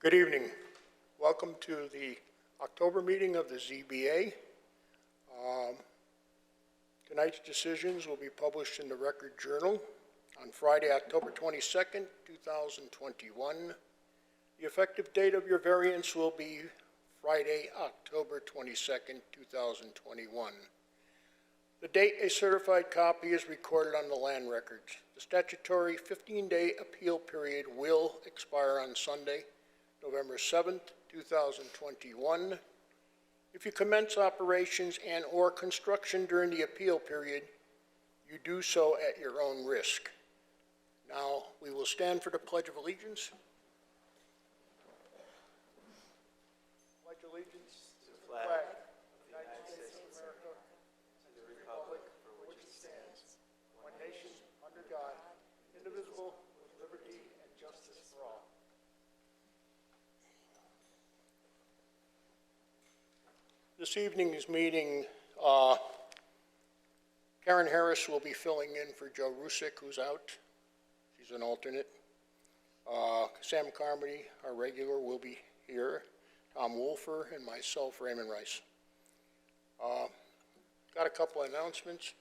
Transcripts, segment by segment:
Good evening. Welcome to the October meeting of the ZBA. Tonight's decisions will be published in the Record Journal on Friday, October 22nd, 2021. The effective date of your variance will be Friday, October 22nd, 2021. The date a certified copy is recorded on the land records. The statutory 15-day appeal period will expire on Sunday, November 7th, 2021. If you commence operations and or construction during the appeal period, you do so at your own risk. Now, we will stand for the Pledge of Allegiance. Pledge allegiance to the flag of the United States of America and to the republic for which it stands, one nation, under God, indivisible, with liberty and justice for all. This evening's meeting, Karen Harris will be filling in for Joe Rusick, who's out. She's an alternate. Sam Carmody, our regular, will be here. Tom Wolfer and myself, Raymond Rice. Got a couple of announcements.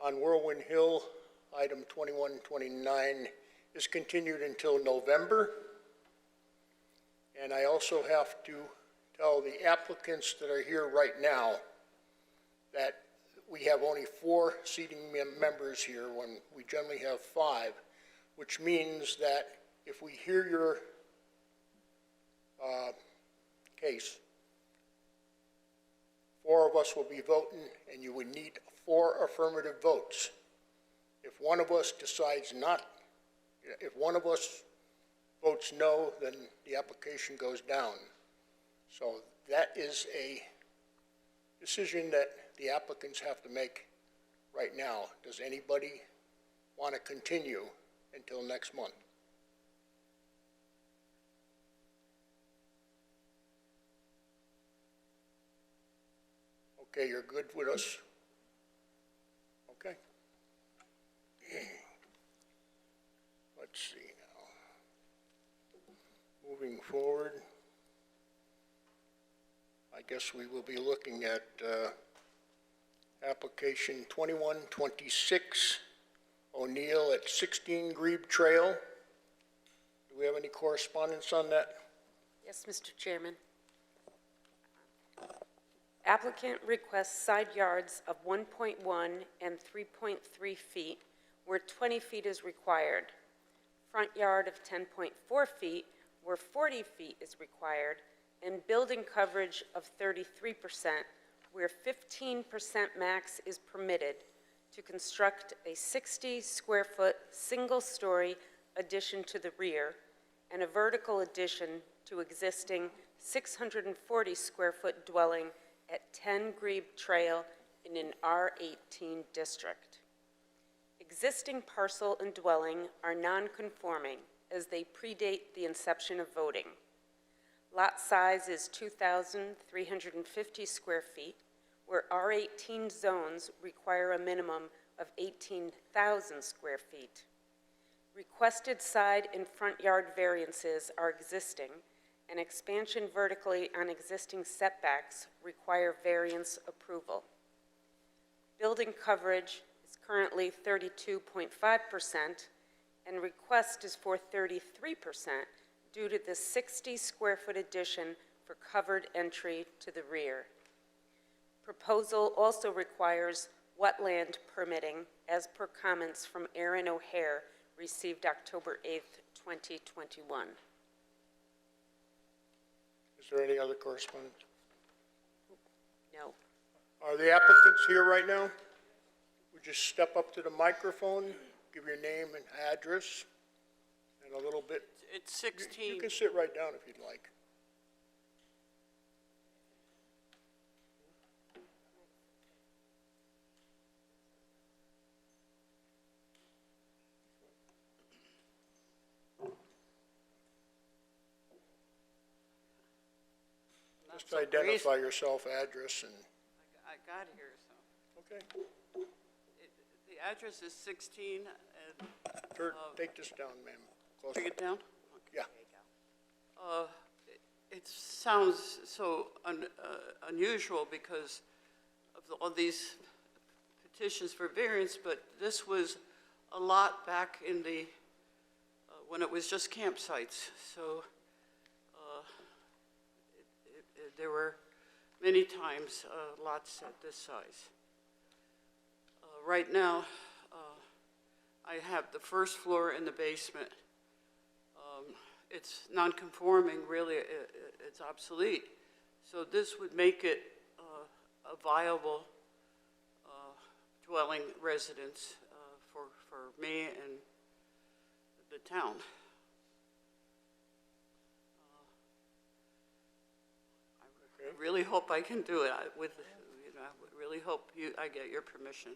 On Whirlwind Hill, item 2129 is continued until November. And I also have to tell the applicants that are here right now that we have only 4 seating members here when we generally have 5, which means that if we hear your case, 4 of us will be voting, and you would need 4 affirmative votes. If one of us decides not, if one of us votes no, then the application goes down. So that is a decision that the applicants have to make right now. Does anybody want to continue until next month? Okay, you're good with us? Okay. Let's see. Moving forward, I guess we will be looking at application 2126, O'Neill at 16 Grieb Trail. Do we have any correspondence on that? Yes, Mr. Chairman. Applicant requests side yards of 1.1 and 3.3 feet, where 20 feet is required. Front yard of 10.4 feet, where 40 feet is required, and building coverage of 33%, where 15% max is permitted, to construct a 60-square-foot single-story addition to the rear and a vertical addition to existing 640-square-foot dwelling at 10 Grieb Trail in an R18 district. Existing parcel and dwelling are non-conforming as they predate the inception of voting. Lot size is 2,350 square feet, where R18 zones require a minimum of 18,000 square feet. Requested side and front yard variances are existing, and expansion vertically on existing setbacks require variance approval. Building coverage is currently 32.5%, and request is for 33% due to the 60-square-foot addition for covered entry to the rear. Proposal also requires wetland permitting as per comments from Aaron O'Hare received October 8th, 2021. Is there any other correspondence? No. Are the applicants here right now? Would you step up to the microphone, give your name and address, and a little bit. It's 16. You can sit right down if you'd like. Just identify yourself, address, and. I got here, so. Okay. The address is 16 and. Take this down, ma'am. Close. Take it down? Yeah. It sounds so unusual because of all these petitions for variance, but this was a lot back in the, when it was just campsites. So there were many times lots at this size. Right now, I have the first floor and the basement. It's non-conforming, really, it's obsolete. So this would make it a viable dwelling residence for me and the town. I really hope I can do it. I really hope I get your permission.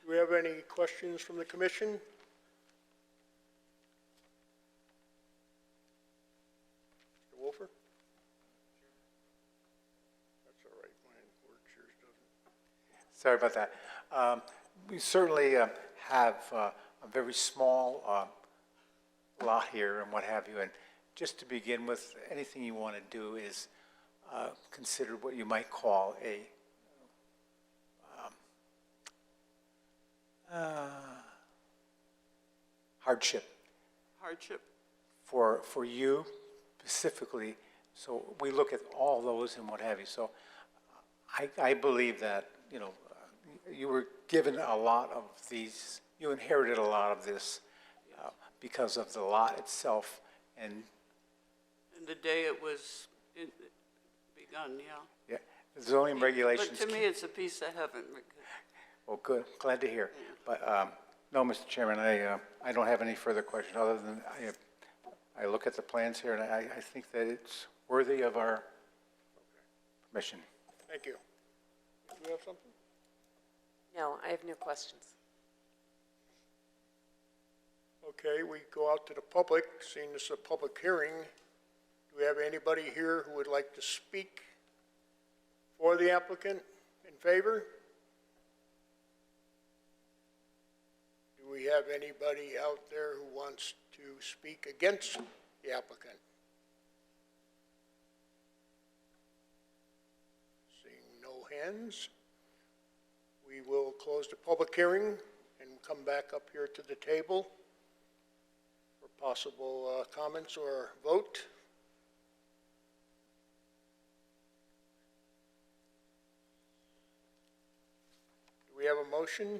Do we have any questions from the commission? Mr. Wolfer? That's all right, mine works, yours doesn't. Sorry about that. We certainly have a very small lot here and what have you. And just to begin with, anything you want to do is consider what you might call a hardship. Hardship? For you specifically. So we look at all those and what have you. So I believe that, you were given a lot of these, you inherited a lot of this because of the lot itself. And the day it was begun, yeah. the zoning regulations. But to me, it's a piece of heaven. Well, good, glad to hear. But no, Mr. Chairman, I don't have any further questions other than I look at the plans here and I think that it's worthy of our permission. Thank you. Do you have something? No, I have no questions. Okay, we go out to the public, seeing this is a public hearing. Do we have anybody here who would like to speak for the applicant, in favor? Do we have anybody out there who wants to speak against the applicant? Seeing no hands, we will close the public hearing and come back up here to the table for possible comments or vote. Do we have a motion? Are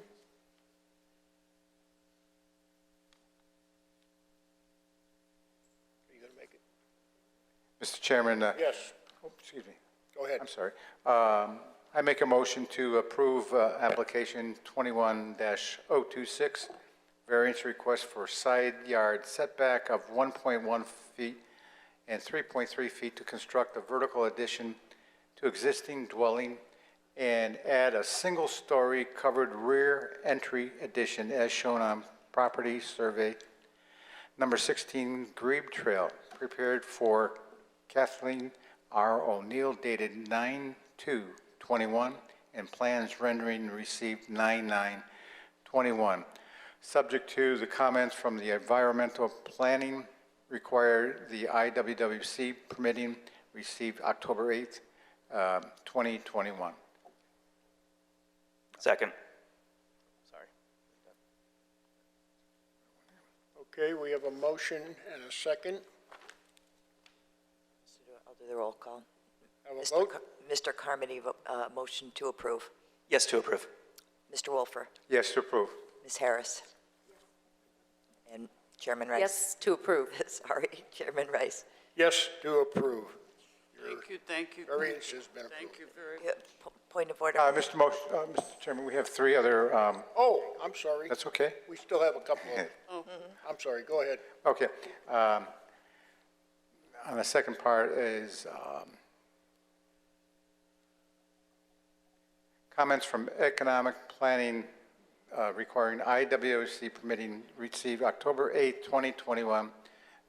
you going to make it? Mr. Chairman. Yes, Excuse me. go ahead. I'm sorry. I make a motion to approve application 21-026, variance request for side yard setback of 1.1 feet and 3.3 feet to construct a vertical addition to existing dwelling and add a single-story covered rear entry addition as shown on property survey number 16, Grieb Trail, prepared for Kathleen R. O'Neill, dated 9/2/21, and plans rendering received 9/9/21. Subject to the comments from the environmental planning required the IWWC permitting received October 8th, 2021. Second. Sorry. Okay, we have a motion and a second. I'll do the roll call. Have a vote? Mr. Carmody, motion to approve. Yes to approve. Mr. Wolfer, Yes to approve. Ms. Harris, and Chairman Rice. Yes to approve. Sorry, Chairman Rice. Yes, to approve. Thank you. Variance has been approved. Thank you very much. Yeah, point of order. Mr. Chairman, we have three other, Oh, I'm sorry. that's okay? We still have a couple of, I'm sorry, go ahead. Okay. On the second part is comments from economic planning requiring IWC permitting received October 8, 2021,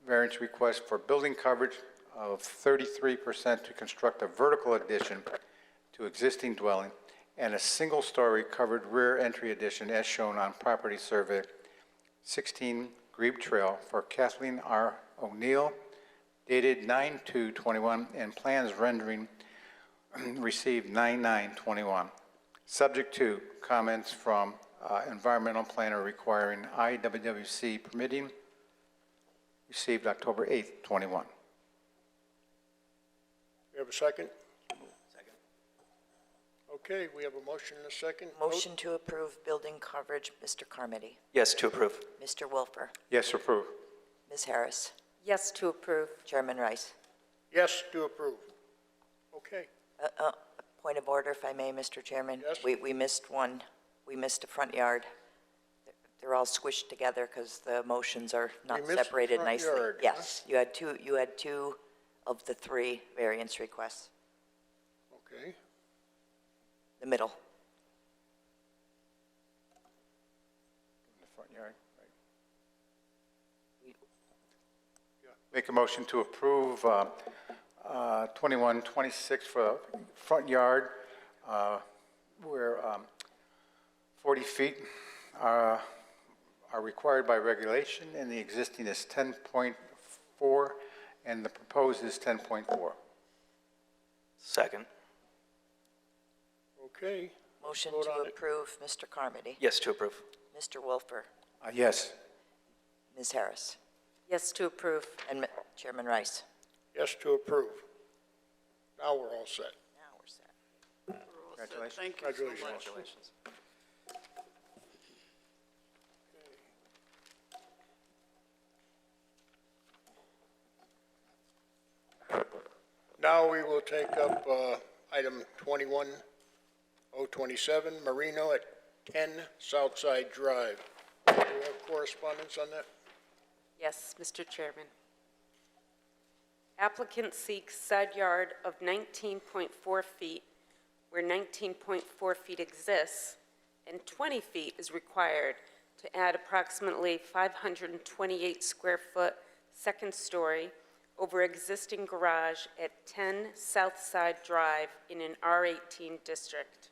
variance request for building coverage of 33% to construct a vertical addition to existing dwelling and a single-story covered rear entry addition as shown on property survey 16 Grieb Trail for Kathleen R. O'Neill, dated 9/2/21, and plans rendering received 9/9/21. Subject to comments from environmental planner requiring IWWC permitting, received October 8th, 21. We have a second? Second. Okay, we have a motion and a second. Vote. Motion to approve building coverage, Mr. Carmody. Yes to approve. Mr. Wolfer. Yes, approve. Ms. Harris. Yes to approve. Chairman Rice. Yes to approve. Okay, Point of order, if I may, Mr. Chairman. Yes. We missed one. We missed a front yard. They're all squished together because the motions are not missed the separated front nicely. yard, huh? Yes, you had two of the three variance requests, okay. the middle. In the front yard, right. Make a motion to approve 2126 for front yard, where 40 feet are required by regulation, and the existing is 10.4, and the proposed is 10.4. Second. Okay, Motion vote to on it. approve, Mr. Carmody. Yes to approve. Mr. Wolfer. Yes. Ms. Harris. Yes to approve. And Chairman Rice. yes to approve. Now we're all set. Now we're set. We're all set. Congratulations. Thank you so Congratulations. much. Congratulations. Now we will take up item 21027, Marino at 10 Southside Drive. Do we have correspondence on that? Yes, Mr. Chairman. Applicant seeks side yard of 19.4 feet where 19.4 feet exists, and 20 feet is required to add approximately 528 square foot second story over existing garage at 10 Southside Drive in an R18 district.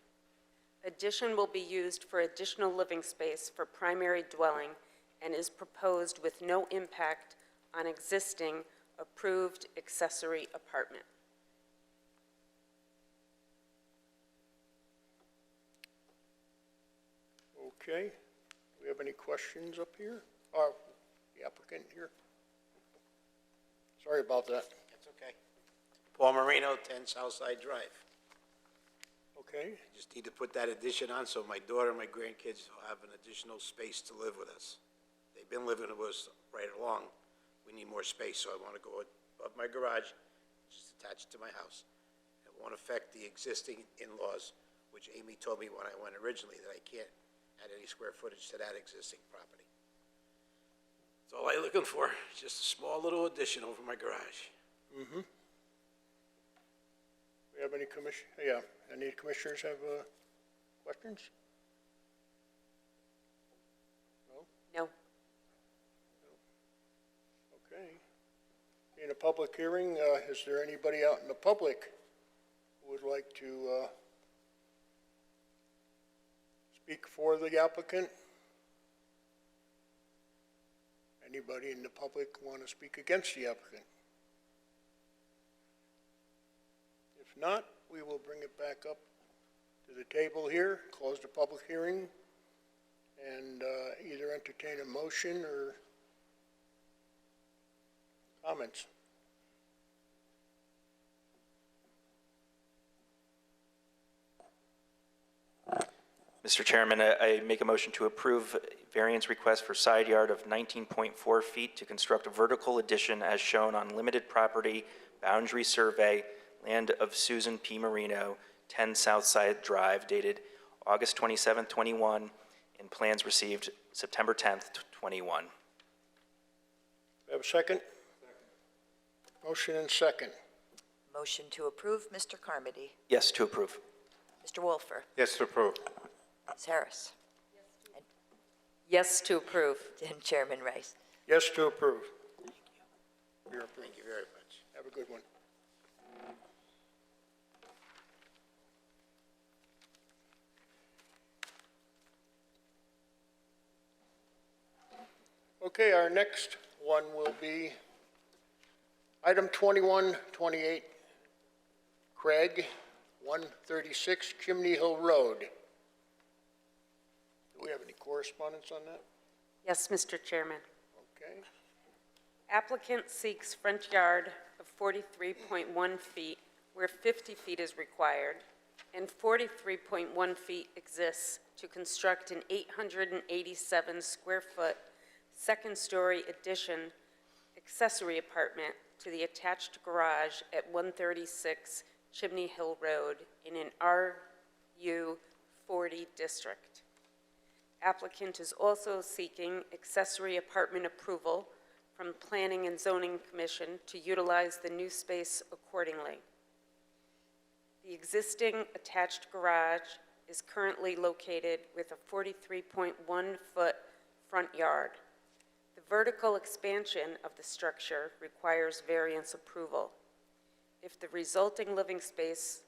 Addition will be used for additional living space for primary dwelling and is proposed with no impact on existing approved accessory apartment. Okay, do we have any questions up here? Or the applicant here? Sorry about that. That's okay. Paul Marino, 10 Southside Drive. Okay, Just need to put that addition on so my daughter and my grandkids will have an additional space to live with us. They've been living with us right along. We need more space, so I want to go above my garage, just attached to my house. It won't affect the existing in-laws, which Amy told me when I went originally, that I can't add any square footage to that existing property. That's all I'm looking for, just a small little addition over my garage. we have any any commissioners have questions? No? Okay. In a public hearing, is there anybody out in the public who would like to speak for the applicant? Anybody in the public want to speak against the applicant? If not, we will bring it back up to the table here, close the public hearing, and either entertain a motion or comments. Mr. Chairman, I make a motion to approve variance request for side yard of 19.4 feet to construct a vertical addition as shown on limited property boundary survey, land of Susan P. Marino, 10 Southside Drive, dated August 27th, 21, and plans received September 10th, 21. We have a second? Motion and second. Motion to approve, Mr. Carmody. Yes to approve. Mr. Wolfer. Yes to approve. Ms. Harris. Yes to approve. And Chairman Rice. Yes to approve. You're approved. Thank you very much. Have a good one. Okay, our next one will be item 2128, Craig, 136 Chimney Hill Road. Do we have any correspondence on that? Yes, Mr. Chairman. Okay. Applicant seeks front yard of 43.1 feet where 50 feet is required, and 43.1 feet exists to construct an 887 square foot second-story addition accessory apartment to the attached garage at 136 Chimney Hill Road in an RU 40 district. Applicant is also seeking accessory apartment approval from the Planning and Zoning Commission to utilize the new space accordingly. The existing attached garage is currently located with a 43.1-foot front yard. The vertical expansion of the structure requires variance approval. If the resulting living space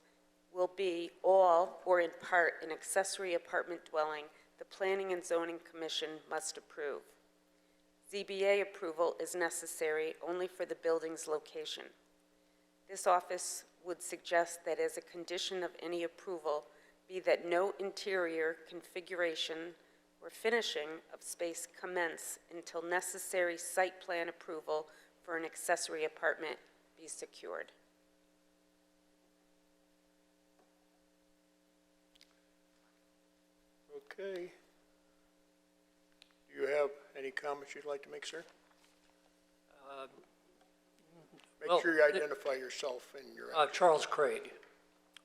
will be all or in part an accessory apartment dwelling, the Planning and Zoning Commission must approve. ZBA approval is necessary only for the building's location. This office would suggest that as a condition of any approval be that no interior configuration or finishing of space commence until necessary site plan approval for an accessory apartment be secured. Okay. Do you have any comments you'd like to make, sir? Make sure you identify yourself and your... Charles Craig,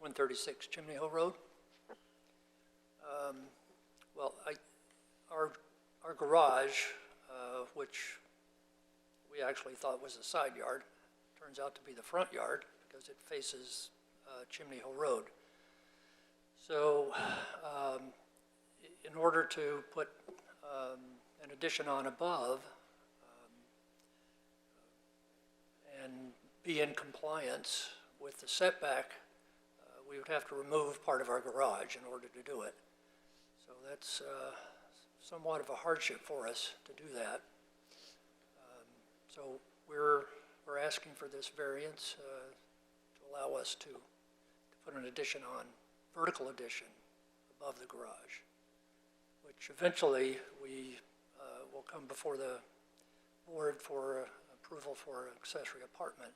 136 Chimney Hill Road. Well, our garage, which we actually thought was a side yard, turns out to be the front yard because it faces Chimney Hill Road. So in order to put an addition on above and be in compliance with the setback, we would have to remove part of our garage in order to do it. So that's somewhat of a hardship for us to do that. So we're asking for this variance to allow us to put an addition on, vertical addition above the garage, which eventually we will come before the board for approval for an accessory apartment.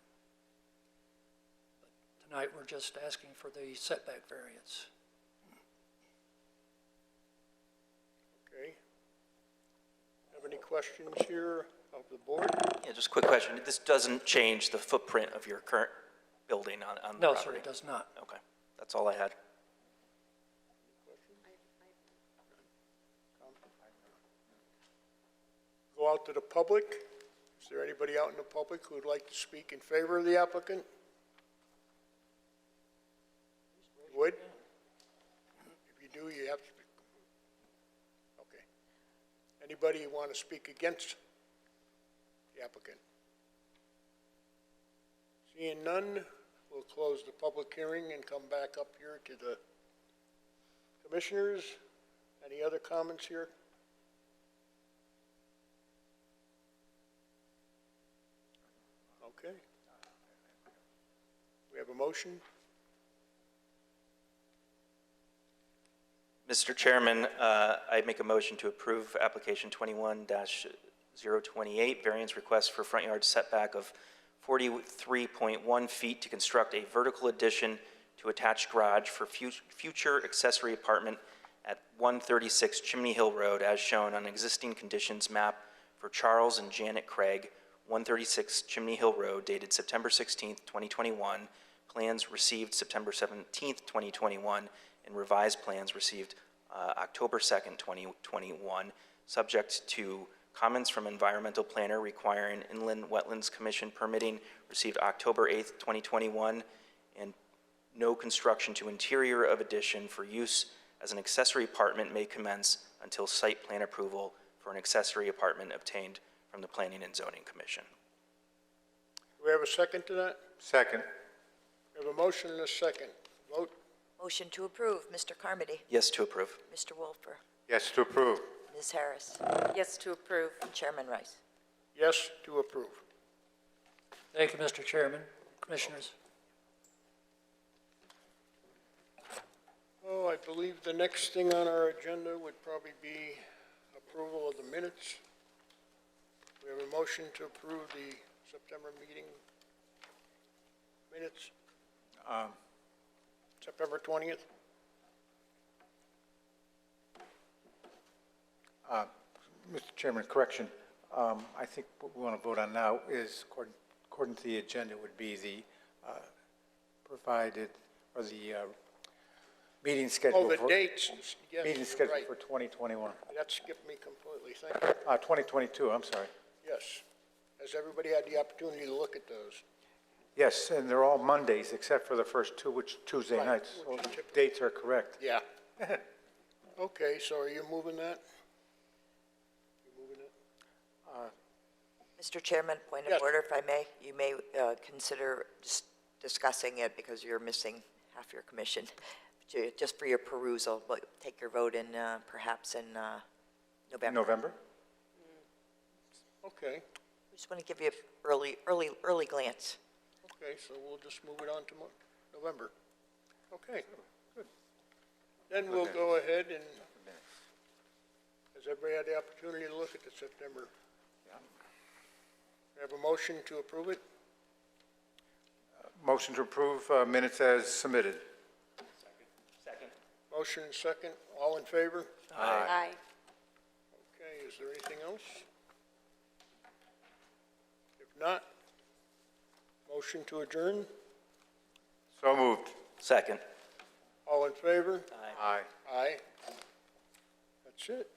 But tonight we're just asking for the setback variance. Okay. Have any questions here of the board? Yeah, just a quick question. This doesn't change the footprint of your current building on the No, property? sir, it does not. Okay, that's all I had. Go out to the public. Is there anybody out in the public who would like to speak in favor of the applicant? Would? If you do, you have to speak. Okay. Anybody want to speak against the applicant? Seeing none, we'll close the public hearing and come back up here to the commissioners. Any other comments here? Okay. We have a motion. Mr. Chairman, I make a motion to approve application 21-028, variance request for front yard setback of 43.1 feet to construct a vertical addition to attached garage for future accessory apartment at 136 Chimney Hill Road as shown on existing conditions map for Charles and Janet Craig, 136 Chimney Hill Road, dated September 16th, 2021. Plans received September 17th, 2021, and revised plans received October 2nd, 2021, subject to comments from environmental planner requiring Inland Wetlands Commission permitting received October 8th, 2021, and no construction to interior of addition for use as an accessory apartment may commence until site plan approval for an accessory apartment obtained from the Planning and Zoning Commission. Do we have a second to that? Second. We have a motion and a second. Vote. Motion to approve, Mr. Carmody. Yes to approve. Mr. Wolfer. Yes to approve. Ms. Harris, Yes to approve. Chairman Rice. Yes to approve. Thank you, Mr. Chairman, Commissioners. Oh, I believe the next thing on our agenda would probably be approval of the minutes. We have a motion to approve the September meeting minutes, September 20th. Mr. Chairman, correction. I think what we want to vote on now is, according to the agenda, would be the provided, or the meeting schedule. Oh, the for- dates, yes, Meeting you're schedule right. for 2021. That skipped me completely, thank you. 2022, I'm sorry. Yes. Has everybody had the opportunity to look at those? Yes, and they're all Mondays, except for the first two, which Tuesday Right, nights. So which is typical. dates are correct. Yeah. Okay, so are you moving that? You moving it? Mr. Chairman, point Yes. of order, if I may. You may consider just discussing it because you're missing half your commission, just for your perusal. But take your vote in, perhaps in November. November? Okay, Just want to give you an early glance. okay, so we'll just move it on to November. Okay, good. Then we'll go ahead and, has everybody had the opportunity to look at the September? We have a motion to approve it? Motion to approve minutes as submitted. Motion second, all in favor? Aye. Okay, is there anything else? If not, motion to adjourn, So moved. Second. all in favor? Aye. Aye. That's it.